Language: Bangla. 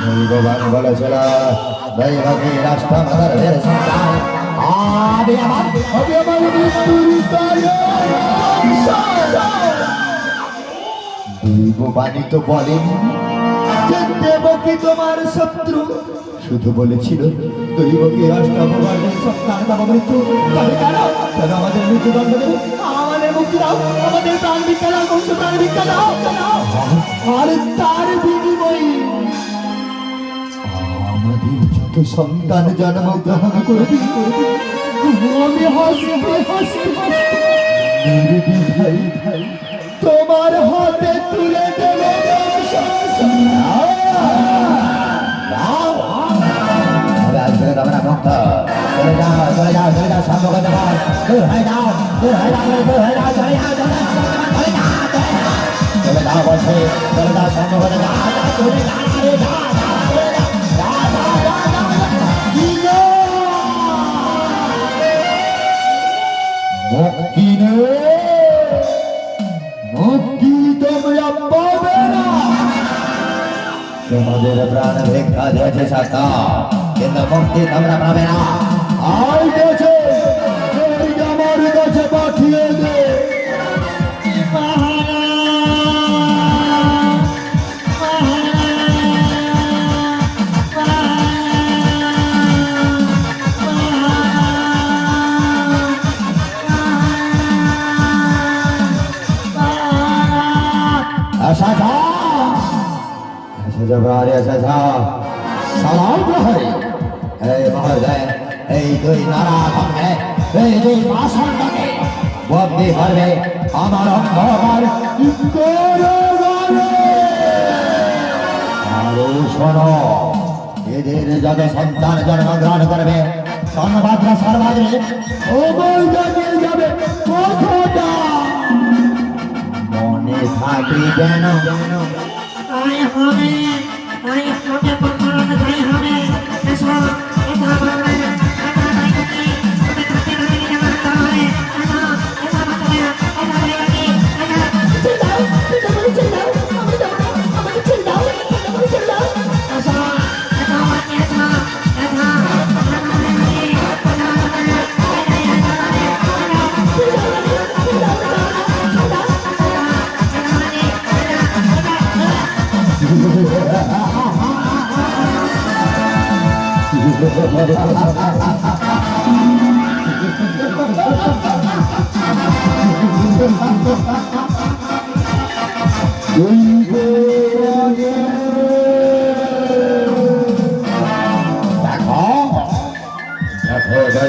ভগবান বলেছিল দৈবকী রাষ্ট্র ধর্মের সন্তান আমি আমার দৈববাণী তো বলেনি যে দেবকী তোমার শত্রু, শুধু বলেছিল দৈবকী রাষ্ট্র ভগবানের সন্তান বাবা মৃত্যু। তবে কেন কেন আমাদের মৃত্যুদণ্ড দেবে? আমাদের মুক্তি দাও, আমাদের প্রাণ ভিক্ষা দাও, বংশ প্রাণ ভিক্ষা দাও। আর তার বিনিময়ে আমাদের যত সন্তান জন্মগ্রহণ করবে আমি হাসবে হাসবে নির্দ্বিধায় তোমার হাতে তুলে দেবে। মুক্তি মুক্তি তোমরা পাবে না। তোমাদের প্রাণ ভিক্ষা দিয়েছে সত্তা, কিন্তু মুক্তি তোমরা পাবে না। আর গেছে আমার কাছে পাঠিয়ে দে। এই দুই নারা ভাঙে, এই দুই পাষাণটাকে বদলি করবে আমার অন্ধকার। আরো শোনো, এদের যত সন্তান জন্মগ্রহণ করবে সর্বাদ্রা সর্বাদ্রে যাবে কথাটা মনে থাকি যেন। তাই হবে প্রমাণ তাই হবে। এসো এটা বলবে দেখো